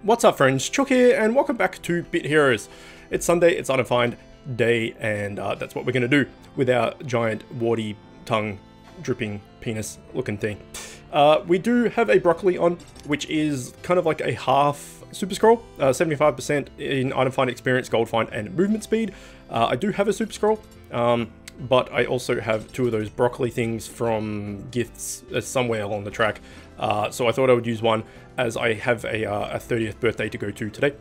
What's up friends, Chook here and welcome back to Bit Heroes. It's Sunday, it's Undefined Day, and that's what we're going to do with our giant warty tongue dripping penis looking thing. We do have a broccoli on, which is kind of like a half super scroll, 75% in item find experience, gold find and movement speed. I do have a super scroll, but I also have two of those broccoli things from gifts somewhere along the track. So I thought I would use one as I have a 30th birthday to go to today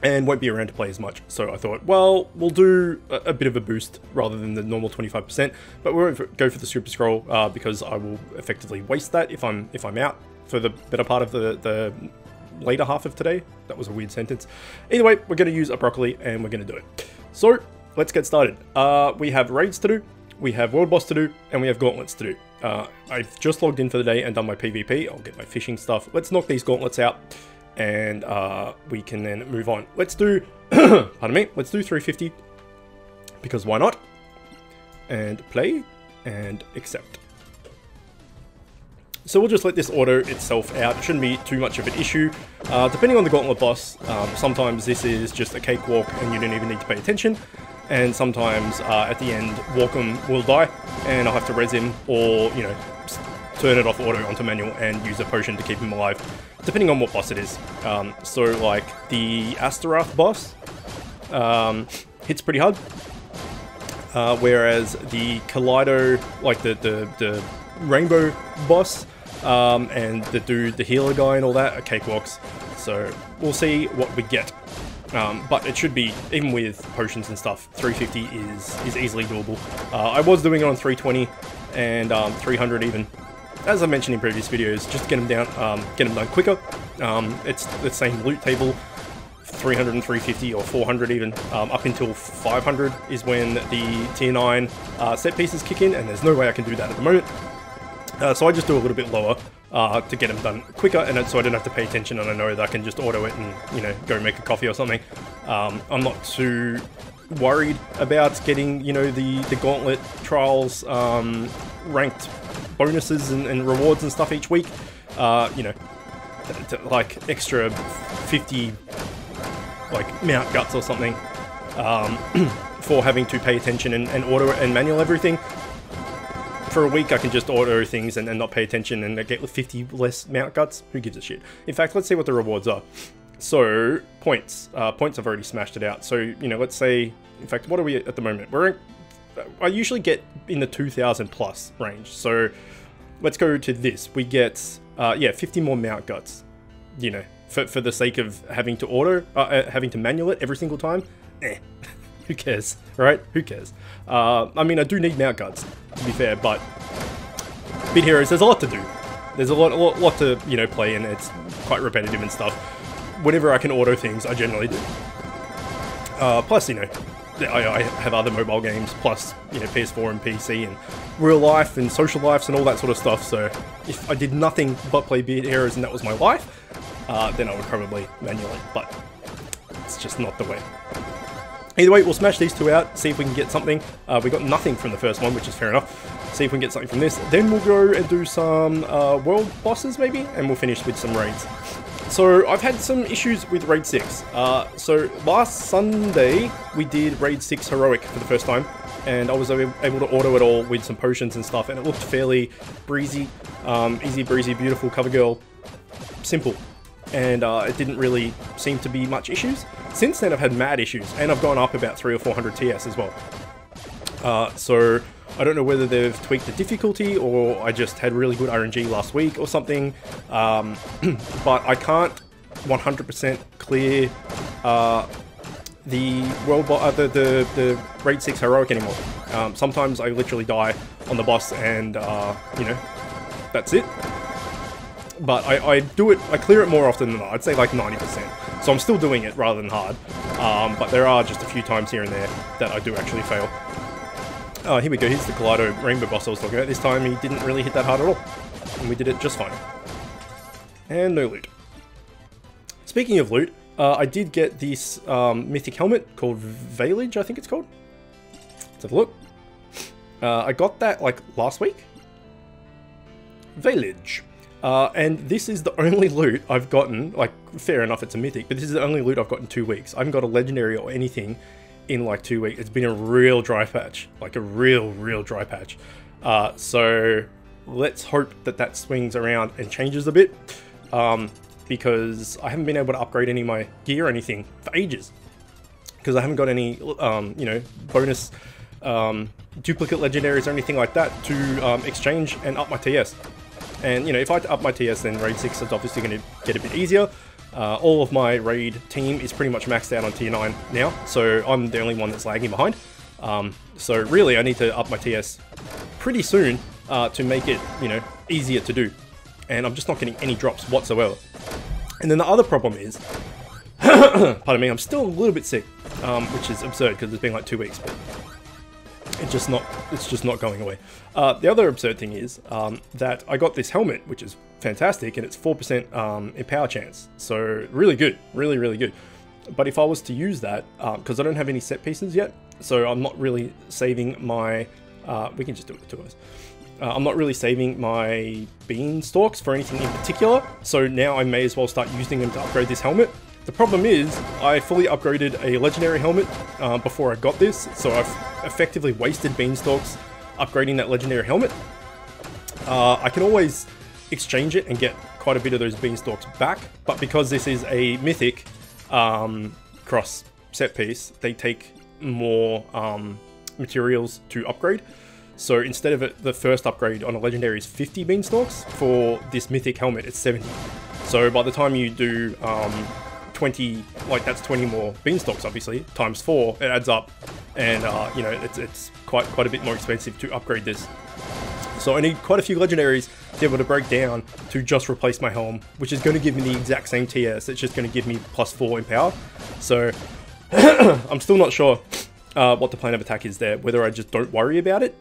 and won't be around to play as much. So I thought, well, we'll do a bit of a boost rather than the normal 25%, but we won't go for the super scroll because I will effectively waste that if I'm out for the better part of the later half of today. That was a weird sentence. Either way, we're going to use a broccoli and we're going to do it. So let's get started. We have raids to do, we have world boss to do, and we have gauntlets to do. I've just logged in for the day and done my PvP. I'll get my fishing stuff. Let's knock these gauntlets out and we can then move on. Let's do, pardon me, let's do 350 because why not? And play and accept. So we'll just let this auto itself out. It shouldn't be too much of an issue. Depending on the gauntlet boss, sometimes this is just a cakewalk and you don't even need to pay attention. And sometimes at the end, Walkham will die and I'll have to res him or, you know, turn it off auto onto manual and use a potion to keep him alive, depending on what boss it is. So like the Astaroth boss hits pretty hard, whereas the Kaleido, like the Rainbow boss and the dude, the healer guy and all that are cakewalks. So we'll see what we get. But it should be, even with potions and stuff, 350 is easily doable. I was doing it on 320 and 300 even, as I mentioned in previous videos, just to get them down, get them done quicker. It's the same loot table, 300 and 350 or 400 even, up until 500 is when the tier 9 set pieces kick in, and there's no way I can do that at the moment. So I just do a little bit lower to get them done quicker, and so I don't have to pay attention, and I know that I can just auto it and, you know, go make a coffee or something. I'm not too worried about getting, you know, the Gauntlet trials ranked bonuses and rewards and stuff each week. You know, like extra 50 like mount guts or something for having to pay attention and auto and manual everything. For a week I can just auto things and not pay attention and get 50 less mount guts. Who gives a shit? In fact, let's see what the rewards are. So, points. Points I've already smashed it out. So, you know, let's say, in fact, what are we at the moment? I usually get in the 2,000 plus range. So, let's go to this. We get, yeah, 50 more mount guts. You know, for the sake of having to auto, having to manual it every single time. Who cares, right? Who cares? I mean, I do need mount guts, to be fair, but Bit Heroes, there's a lot to do. There's a lot to, you know, play, and it's quite repetitive and stuff. Whenever I can auto things, I generally do. Plus, you know, I have other mobile games, plus, you know, PS4 and PC, and real life and social lives and all that sort of stuff, so if I did nothing but play Bit Heroes and that was my life, then I would probably manual it, but it's just not the way. Either way, we'll smash these two out, see if we can get something. We got nothing from the first one, which is fair enough. See if we can get something from this. Then we'll go and do some world bosses, maybe, and we'll finish with some raids. So, I've had some issues with Raid 6. So, last Sunday, we did Raid 6 Heroic for the first time, and I was able to auto it all with some potions and stuff, and it looked fairly breezy, easy breezy, beautiful, cover girl, simple. And it didn't really seem to be much issues. Since then I've had mad issues, and I've gone up about 300 or 400 TS as well. So I don't know whether they've tweaked the difficulty or I just had really good RNG last week or something, but I can't 100% clear the the Raid 6 Heroic anymore. Sometimes I literally die on the boss and you know, that's it. But I do it, I clear it more often than not. I'd say like 90%. So I'm still doing it rather than hard. But there are just a few times here and there that I do actually fail. Here we go, here's the Kaleido Rainbow boss I was talking about. This time he didn't really hit that hard at all. And we did it just fine. And no loot. Speaking of loot, I did get this mythic helmet called Veilage, I think it's called. Let's have a look. I got that like last week. Veilage. And this is the only loot I've gotten, like, fair enough, it's a mythic, but this is the only loot I've got in 2 weeks. I haven't got a legendary or anything in like 2 weeks. It's been a real dry patch, like a real dry patch. So let's hope that that swings around and changes a bit, because I haven't been able to upgrade any of my gear or anything for ages, because I haven't got any, you know, bonus duplicate legendaries or anything like that to exchange and up my TS. And, you know, if I had to up my TS, then Raid 6 is obviously going to get a bit easier. All of my Raid team is pretty much maxed out on Tier 9 now, so I'm the only one that's lagging behind. So really, I need to up my TS pretty soon to make it, you know, easier to do. And I'm just not getting any drops whatsoever. And then the other problem is, pardon me, I'm still a little bit sick, which is absurd because it's been like 2 weeks, but it's just not going away. The other absurd thing is that I got this helmet, which is fantastic, and it's 4% empower chance, so really good, really good. But if I was to use that, because I don't have any set pieces yet, so I'm not really saving my, we can just do it with 2 of us. I'm not really saving my beanstalks for anything in particular, so now I may as well start using them to upgrade this helmet. The problem is, I fully upgraded a legendary helmet before I got this, so I've effectively wasted beanstalks upgrading that legendary helmet. I can always exchange it and get quite a bit of those beanstalks back, but because this is a mythic cross set piece, they take more materials to upgrade. So instead of it, the first upgrade on a legendary is 50 beanstalks, for this mythic helmet it's 70. So by the time you do 20, like that's 20 more beanstalks, obviously, times 4, it adds up, and you know, it's quite a bit more expensive to upgrade this. So I need quite a few legendaries to be able to break down to just replace my helm, which is going to give me the exact same TS. It's just going to give me +4 in power. So I'm still not sure what the plan of attack is there, whether I just don't worry about it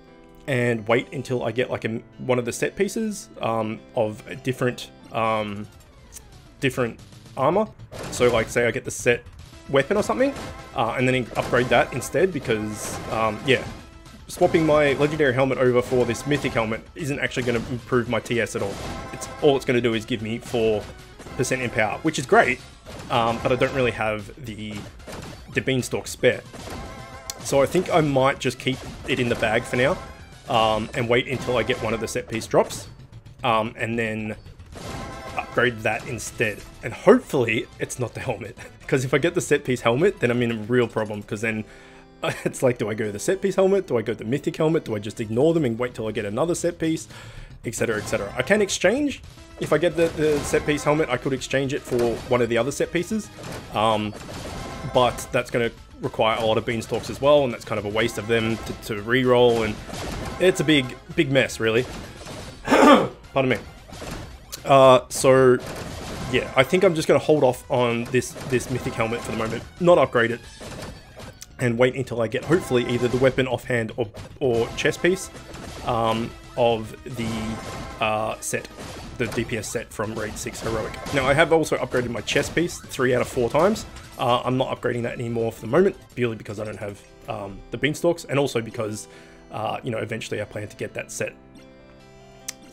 and wait until I get like one of the set pieces of a different armor. So like, say I get the set weapon or something, and then upgrade that instead, because yeah, swapping my legendary helmet over for this mythic helmet isn't actually going to improve my TS at all. All it's going to do is give me 4% in power, which is great, but I don't really have the beanstalk spare. So I think I might just keep it in the bag for now, and wait until I get one of the set piece drops, and then upgrade that instead. And hopefully it's not the helmet, because if I get the set piece helmet, then I'm in a real problem, because then it's like, do I go the set piece helmet? Do I go the mythic helmet? Do I just ignore them and wait till I get another set piece? Etc, etc. I can exchange. If I get the set piece helmet, I could exchange it for one of the other set pieces. But that's going to require a lot of beanstalks as well, and that's kind of a waste of them to re-roll, and it's a big mess, really. Pardon me. So yeah, I think I'm just going to hold off on this mythic helmet for the moment, not upgrade it, and wait until I get hopefully either the weapon offhand or chest piece of the set, the DPS set from Raid 6 Heroic. Now I have also upgraded my chest piece 3 out of 4 times. I'm not upgrading that anymore for the moment, purely because I don't have the beanstalks, and also because you know, eventually I plan to get that set.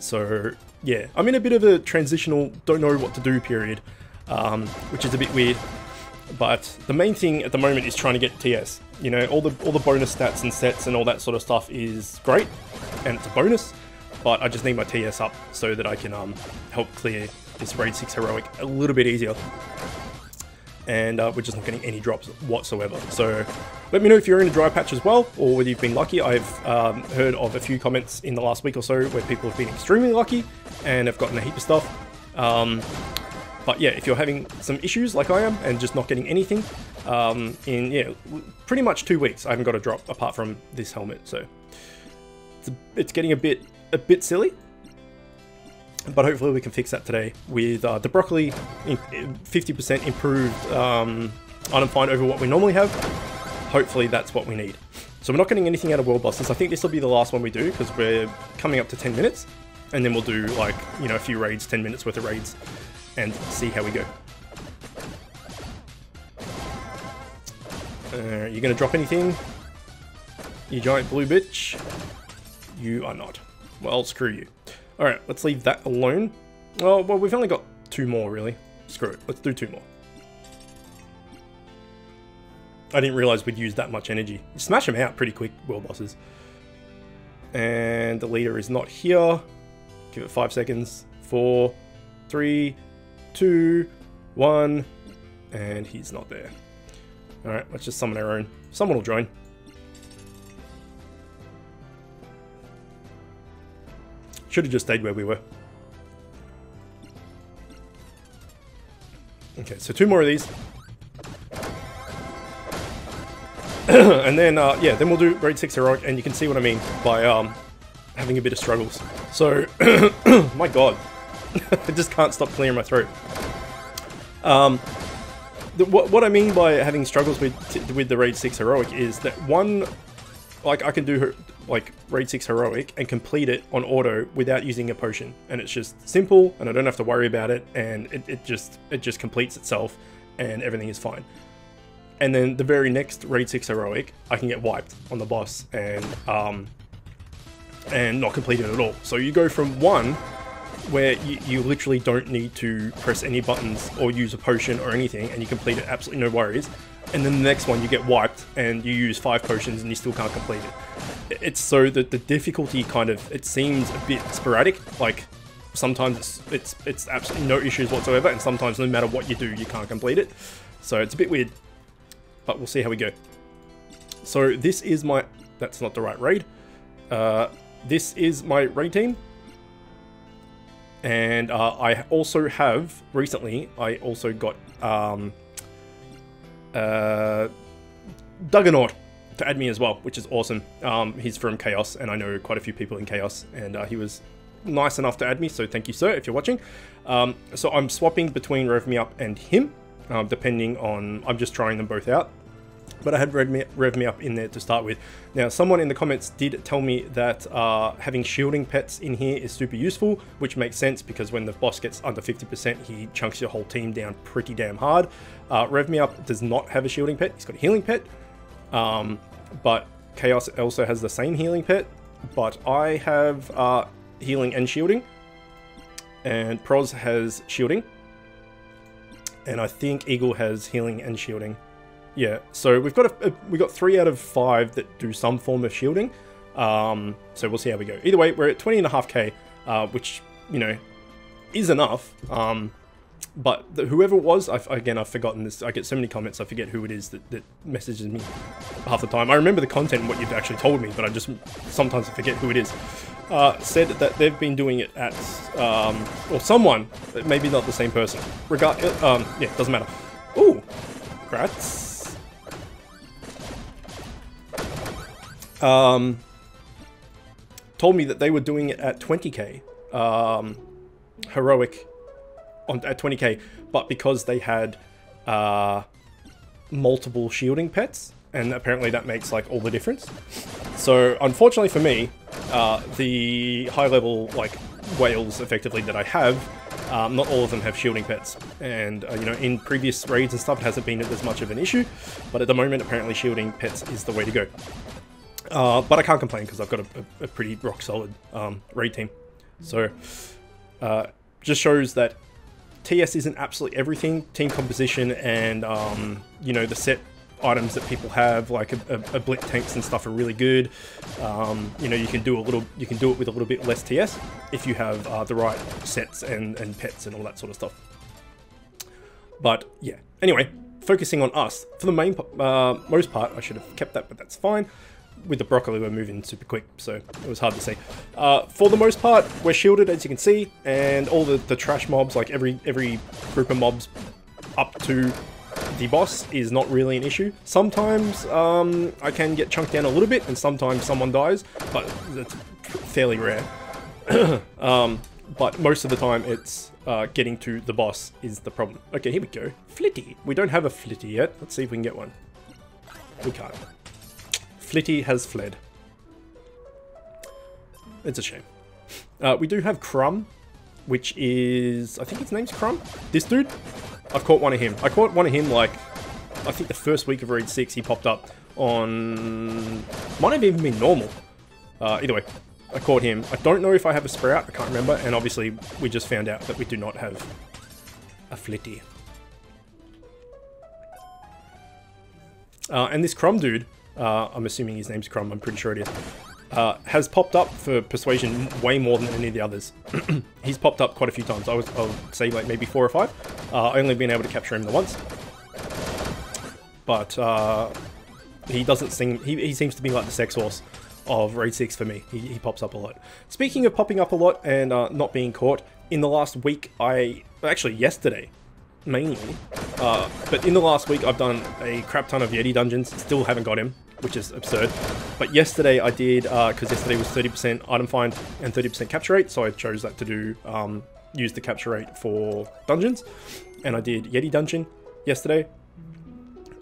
So yeah, I'm in a bit of a transitional, don't know what to do period, which is a bit weird. But the main thing at the moment is trying to get TS. You know, all the bonus stats and sets and all that sort of stuff is great, and it's a bonus. But I just need my TS up so that I can help clear this Raid 6 Heroic a little bit easier. And we're just not getting any drops whatsoever. So let me know if you're in a dry patch as well, or whether you've been lucky. I've heard of a few comments in the last week or so where people have been extremely lucky and have gotten a heap of stuff. But yeah, if you're having some issues like I am and just not getting anything, in pretty much 2 weeks I haven't got a drop apart from this helmet. So it's getting a bit silly. But hopefully we can fix that today with the broccoli 50% improved item find over what we normally have. Hopefully that's what we need. So we're not getting anything out of World Busters. I think this will be the last one we do, because we're coming up to 10 minutes. And then we'll do, like, you know, a few raids, 10 minutes worth of raids, and see how we go. You gonna drop anything? You giant blue bitch? You are not. Well, screw you. Alright, let's leave that alone. Oh, well, we've only got 2 more, really. Screw it. Let's do 2 more. I didn't realize we'd use that much energy. You smash them out pretty quick, world bosses. And the leader is not here. Give it 5 seconds. 4, 3, 2, 1. And he's not there. Alright, let's just summon our own. Someone will join. Should have just stayed where we were. Okay, so 2 more of these. And then, yeah, then we'll do grade 6 heroic, and you can see what I mean by having a bit of struggles. So, my god, I just can't stop clearing my throat. What I mean by having struggles with the raid 6 heroic is that like I can do like raid 6 heroic and complete it on auto without using a potion, and it's just simple, and I don't have to worry about it, and it just completes itself, and everything is fine. And then the very next raid 6 heroic, I can get wiped on the boss and not complete it at all. So you go from one where you literally don't need to press any buttons or use a potion or anything, and you complete it absolutely no worries. And then the next one you get wiped and you use 5 potions and you still can't complete it. It's so that the difficulty kind of, it seems a bit sporadic. Like sometimes it's absolutely no issues whatsoever, and sometimes no matter what you do, you can't complete it. So it's a bit weird. But we'll see how we go. So this is my... That's not the right raid. This is my raid team. And I also have... Recently, I also got... Duggernaut to add me as well, which is awesome. He's from Chaos, and I know quite a few people in Chaos. And he was nice enough to add me, so thank you, sir, if you're watching. So I'm swapping between Rev Me Up and him. Depending on, I'm just trying them both out, but I had Rev Me Up in there to start with. Now, someone in the comments did tell me that having shielding pets in here is super useful, which makes sense because when the boss gets under 50%, he chunks your whole team down pretty damn hard. Rev Me Up does not have a shielding pet, he's got a healing pet, but Chaos also has the same healing pet, but I have healing and shielding, and Proz has shielding. And I think Eagle has healing and shielding. Yeah, so we've got 3 out of 5 that do some form of shielding. So we'll see how we go. Either way, we're at 20.5k, which, you know, is enough. But whoever it was, again, I've forgotten this. I get so many comments, I forget who it is that messages me half the time. I remember the content and what you've actually told me, but sometimes I forget who it is. Said that they've been doing it at, or someone, maybe not the same person. Yeah, doesn't matter. Ooh, congrats. Told me that they were doing it at 20k, heroic, at 20k, but because they had multiple shielding pets, and apparently that makes like all the difference. So unfortunately for me, the high level like whales effectively that I have, not all of them have shielding pets, and you know, in previous raids and stuff it hasn't been as much of an issue, but at the moment apparently shielding pets is the way to go. But I can't complain because I've got a pretty rock solid raid team. So just shows that TS isn't absolutely everything. Team composition and you know, the set items that people have, like a Blit tanks and stuff, are really good. You know, you can do it with a little bit less TS if you have the right sets and pets and all that sort of stuff. But yeah, anyway, focusing on us for the most part. I should have kept that, but that's fine. With the broccoli, we're moving super quick, so it was hard to see. For the most part, we're shielded, as you can see, and all the trash mobs, like every group of mobs up to the boss, is not really an issue. Sometimes I can get chunked down a little bit, and sometimes someone dies, but that's fairly rare. But most of the time, it's getting to the boss is the problem. Okay, here we go. Flitty. We don't have a Flitty yet. Let's see if we can get one. We can't. Flitty has fled. It's a shame. We do have Crumb, which is... I think his name's Crumb? This dude? I've caught one of him. I caught one of him, like, I think the first week of Raid 6, he popped up on... Might have even been normal. Either way. I caught him. I don't know if I have a Sprout, I can't remember, and obviously we just found out that we do not have a Flitty. And this Crumb dude, I'm assuming his name's Crumb, I'm pretty sure it is, has popped up for Persuasion way more than any of the others. He's popped up quite a few times. I would say like maybe 4 or 5. Only been able to capture him the once. But he doesn't seem, he seems to be like the sex horse of Raid 6 for me. He pops up a lot. Speaking of popping up a lot and not being caught, in the last week actually yesterday, mainly, but in the last week I've done a crap ton of Yeti dungeons, still haven't got him, which is absurd. But yesterday I did, because yesterday was 30% item find and 30% capture rate, so I chose that to do, use the capture rate for dungeons, and I did Yeti dungeon yesterday,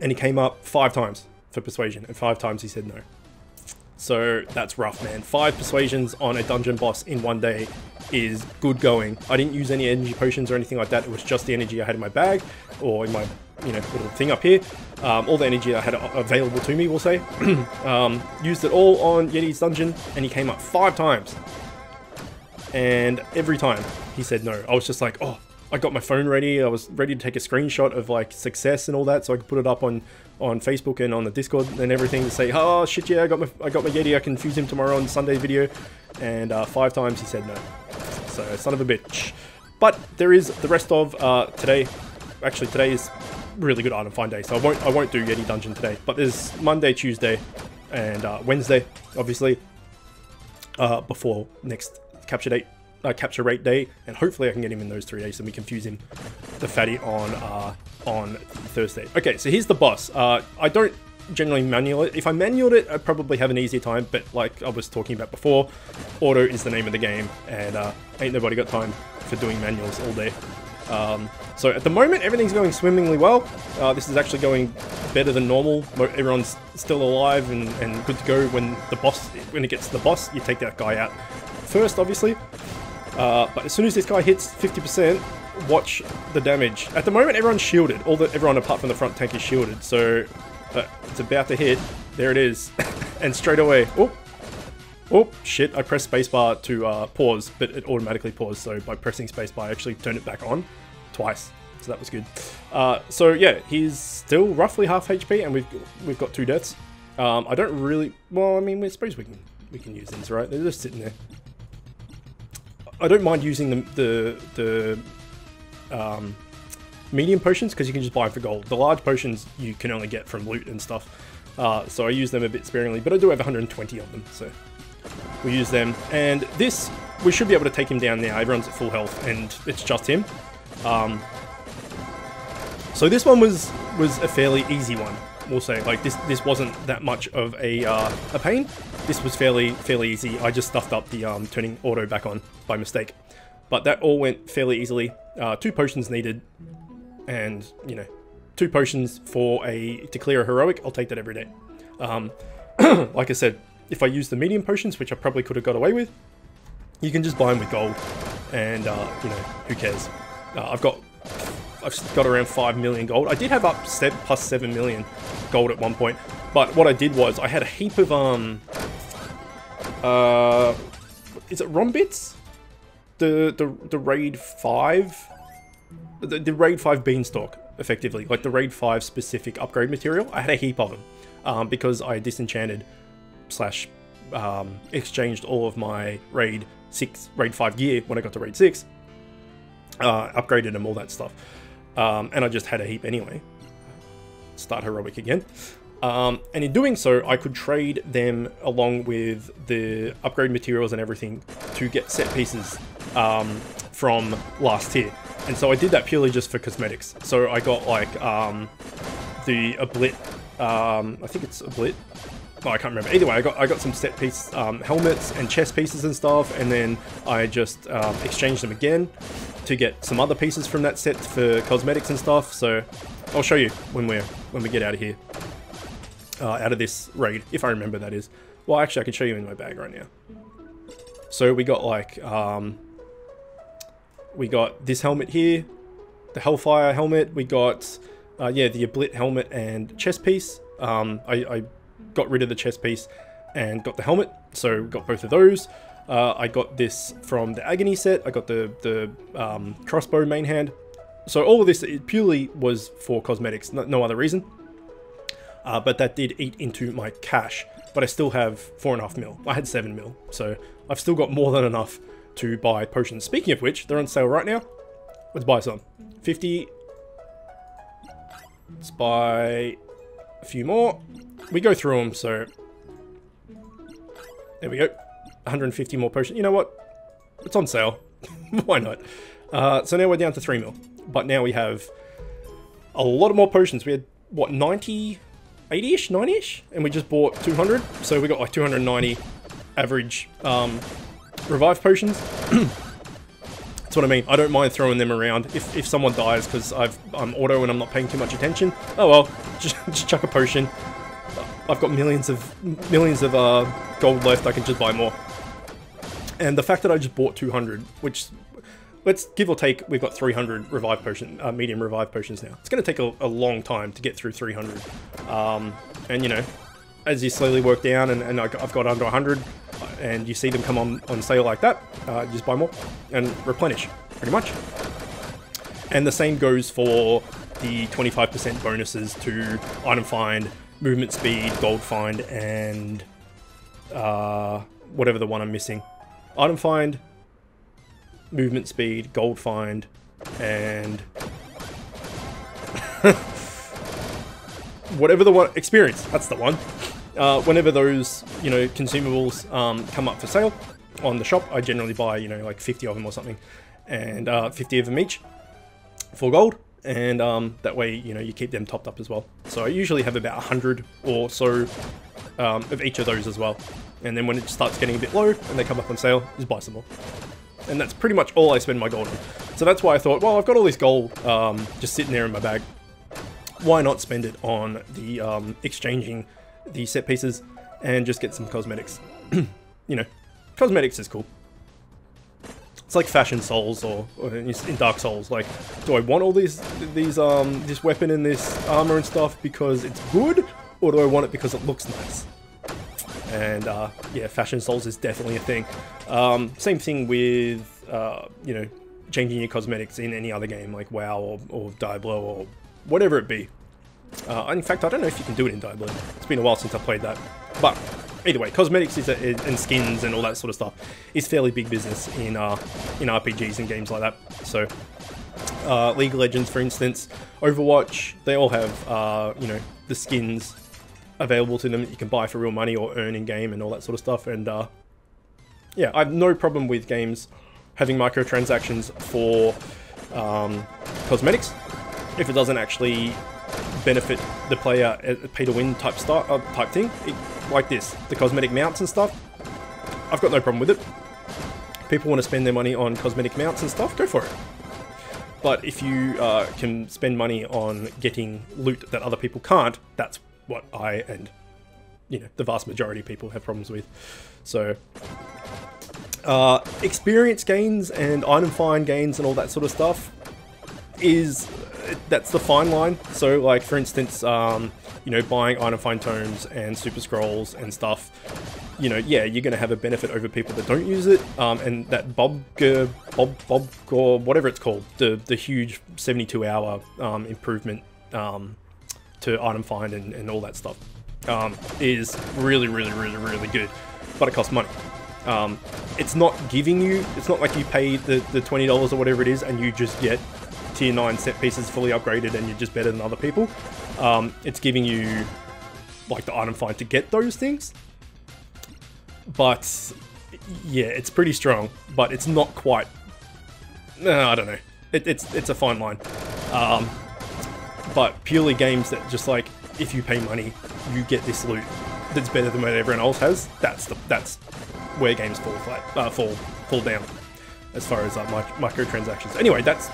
and he came up 5 times for Persuasion, and 5 times he said no. So that's rough, man. 5 persuasions on a dungeon boss in one day is good going. I didn't use any energy potions or anything like that. It was just the energy I had in my bag, or in my, you know, little thing up here. All the energy I had available to me, we'll say. Used it all on Yeti's dungeon, and he came up 5 times. And every time he said no. I was just like, oh, I got my phone ready. I was ready to take a screenshot of like success and all that, so I could put it up on Facebook and on the Discord and everything to say, oh shit, yeah, I got my Yeti. I can fuse him tomorrow on Sunday video. And 5 times he said no. So son of a bitch. But there is the rest of today. Actually, today is really good item find day, so I won't do Yeti dungeon today. But there's Monday, Tuesday, and Wednesday, obviously, before next capture rate day, and hopefully I can get him in those 3 days, and we can fuse him, the fatty, on Thursday. Okay, so here's the boss. I don't generally manual it. If I manualed it, I'd probably have an easier time, but like I was talking about before, auto is the name of the game, and ain't nobody got time for doing manuals all day. So at the moment, everything's going swimmingly well. This is actually going better than normal. Everyone's still alive and good to go. When it gets to the boss, you take that guy out first, obviously. But as soon as this guy hits 50%, watch the damage. At the moment, everyone's shielded. Everyone apart from the front tank is shielded. So it's about to hit. There it is. And straight away, oh shit! I pressed spacebar to pause, but it automatically paused. So by pressing spacebar, I actually turned it back on twice. So that was good. So yeah, he's still roughly half HP, and we've got 2 deaths. I don't really. Well, I mean, I suppose we can use these, right? They're just sitting there. I don't mind using the medium potions, because you can just buy them for gold. The large potions you can only get from loot and stuff. So I use them a bit sparingly, but I do have 120 of them, so we use them. And this, we should be able to take him down now. Everyone's at full health, and it's just him. So this one was a fairly easy one, we'll say. Like this wasn't that much of a pain. This was fairly easy. I just stuffed up the turning auto back on by mistake, but that all went fairly easily. 2 potions needed, and you know, 2 potions to clear a heroic. I'll take that every day. Like I said, if I use the medium potions, which I probably could have got away with, you can just buy them with gold, and you know, who cares? I've got around 5 million gold. I did have up plus 7 million gold at one point, but what I did was I had a heap of is it ROM bits? The raid 5, the raid 5 beanstalk, effectively, like the raid 5 specific upgrade material. I had a heap of them because I disenchanted / exchanged all of my raid 5 gear when I got to raid 6. Upgraded them, all that stuff, and I just had a heap anyway. Start heroic again, and in doing so, I could trade them along with the upgrade materials and everything to get set pieces from last tier. And so I did that purely just for cosmetics. So I got like the Oblit, I think it's Oblit. Oh, I can't remember. Either way, I got some set piece helmets and chest pieces and stuff, and then I just exchanged them again to get some other pieces from that set for cosmetics and stuff. So I'll show you when we get out of here, out of this raid, if I remember, that is. Well, actually, I can show you in my bag right now. So we got like we got this helmet here, the Hellfire helmet. We got yeah, the Oblit helmet and chest piece. I got rid of the chest piece and got the helmet, so got both of those. I got this from the Agony set. I got the crossbow main hand. So all of this purely was for cosmetics, no other reason. But that did eat into my cash. But I still have 4.5 mil. I had 7 mil. So I've still got more than enough to buy potions. Speaking of which, they're on sale right now. Let's buy some. 50. Let's buy a few more. We go through them, so... There we go. 150 more potions. You know what? It's on sale. Why not? So now we're down to 3 mil. But now we have a lot more potions. We had, what, 90... 80-ish? 90-ish? And we just bought 200. So we got like 290 average revive potions. That's what I mean. I don't mind throwing them around if someone dies because I'm auto and I'm not paying too much attention. Oh well, just chuck a potion. I've got millions of gold left. I can just buy more. And the fact that I just bought 200, which, let's give or take, we've got 300 revive potion, medium revive potions now. It's going to take a long time to get through 300. And you know, as you slowly work down and I've got under 100, and you see them come on sale like that, just buy more and replenish, pretty much. And the same goes for the 25% bonuses to item find, movement speed, gold find, and whatever the one I'm missing. Item find, movement speed, gold find, and whatever the one, experience, that's the one. Whenever those, you know, consumables come up for sale on the shop, I generally buy, you know, like 50 of them or something, and 50 of them each for gold, and that way, you know, you keep them topped up as well. So I usually have about 100 or so of each of those as well, and then when it starts getting a bit low and they come up on sale, just buy some more. And that's pretty much all I spend my gold on. So that's why I thought, well, I've got all this gold just sitting there in my bag. Why not spend it on the exchanging the set pieces and just get some cosmetics? You know, cosmetics is cool. It's like Fashion Souls or in Dark Souls. Like, do I want all this weapon and this armor and stuff because it's good, or do I want it because it looks nice? And yeah, Fashion Souls is definitely a thing. Same thing with you know, changing your cosmetics in any other game like WoW or Diablo or whatever it be. In fact, I don't know if you can do it in Diablo. It's been a while since I played that. But either way, cosmetics and skins and all that sort of stuff is fairly big business in RPGs and games like that. So League of Legends, for instance, Overwatch, they all have you know, the skins available to them that you can buy for real money or earn in game and all that sort of stuff. And yeah, I have no problem with games having microtransactions for cosmetics if it doesn't actually benefit the player, pay to win type thing. Like this, the cosmetic mounts and stuff, I've got no problem with it. People want to spend their money on cosmetic mounts and stuff, go for it. But if you can spend money on getting loot that other people can't, that's what I and, you know, the vast majority of people have problems with. So experience gains and item find gains and all that sort of stuff that's the fine line. So like, for instance, you know, buying item find tomes and super scrolls and stuff, you know, yeah, you're going to have a benefit over people that don't use it. And that Bob or whatever it's called, the huge 72-hour improvement to item find and all that stuff is really good, but it costs money. It's not giving you, it's not like you pay the $20 or whatever it is and you just get tier 9 set pieces fully upgraded and you're just better than other people. It's giving you like the item find to get those things, but yeah, it's pretty strong, but it's not quite, I don't know, it's a fine line. But purely games that just like, if you pay money, you get this loot that's better than what everyone else has, that's where games fall flat, fall down as far as microtransactions. Anyway, that's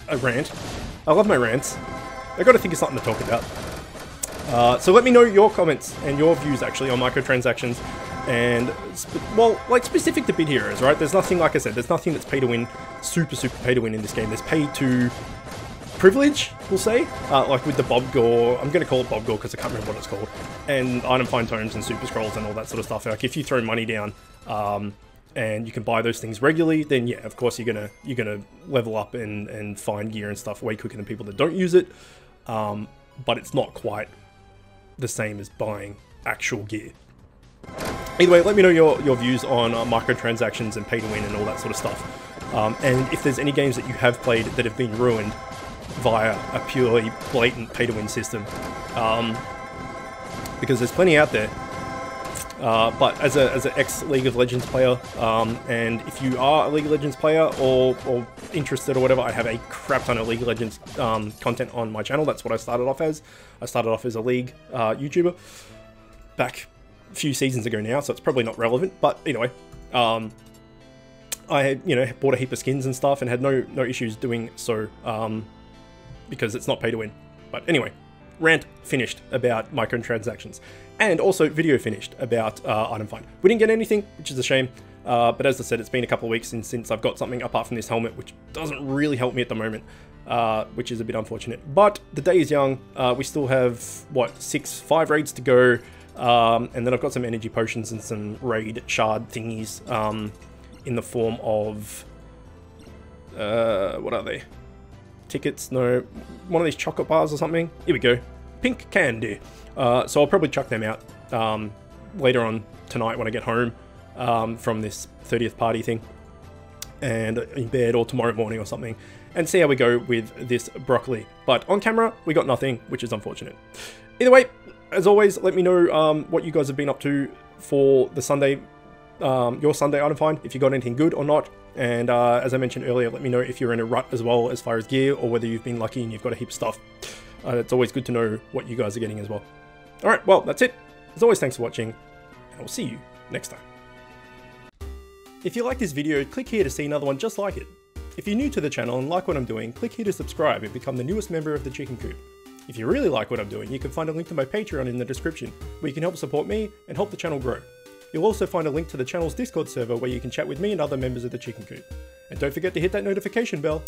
a rant. I love my rants. I got to think of something to talk about. So let me know your comments and your views actually on microtransactions and well, like specific to bid heroes, right? There's nothing, like I said, there's nothing that's pay to win, super pay to win in this game. There's pay to privilege, we'll say, like with the Bob Gore. I'm going to call it Bob Gore because I can't remember what it's called, and item find tomes and super scrolls and all that sort of stuff. Like if you throw money down and you can buy those things regularly, then yeah, of course you're gonna level up and find gear and stuff way quicker than people that don't use it. But it's not quite the same as buying actual gear. Either way, let me know your views on microtransactions and pay to win and all that sort of stuff. And if there's any games that you have played that have been ruined via a purely blatant pay to win system, because there's plenty out there. But as an ex-League of Legends player, and if you are a League of Legends player or interested or whatever, I have a crap ton of League of Legends content on my channel. That's what I started off as. I started off as a League YouTuber back a few seasons ago now, so it's probably not relevant. But anyway, I had, bought a heap of skins and stuff and had no issues doing so because it's not pay to win. But anyway, rant finished about microtransactions. And also video finished about item find. We didn't get anything, which is a shame. But as I said, it's been a couple of weeks since I've got something apart from this helmet, which doesn't really help me at the moment, which is a bit unfortunate. But the day is young. We still have, what, 5 raids to go. And then I've got some energy potions and some raid shard thingies in the form of... what are they? Tickets? No. One of these chocolate bars or something. Here we go. Pink candy. So I'll probably chuck them out later on tonight when I get home from this 30th party thing, and in bed, or tomorrow morning or something, and see how we go with this broccoli. But on camera, we got nothing, which is unfortunate. Either way, as always, let me know what you guys have been up to for the Sunday, your Sunday item find, if you got anything good or not. And as I mentioned earlier, let me know if you're in a rut as well as far as gear, or whether you've been lucky and you've got a heap of stuff. It's always good to know what you guys are getting as well. Alright, well, that's it. As always, thanks for watching, and I'll see you next time. If you like this video, click here to see another one just like it. If you're new to the channel and like what I'm doing, click here to subscribe and become the newest member of the Chicken Coop. If you really like what I'm doing, you can find a link to my Patreon in the description, where you can help support me and help the channel grow. You'll also find a link to the channel's Discord server where you can chat with me and other members of the Chicken Coop. And don't forget to hit that notification bell.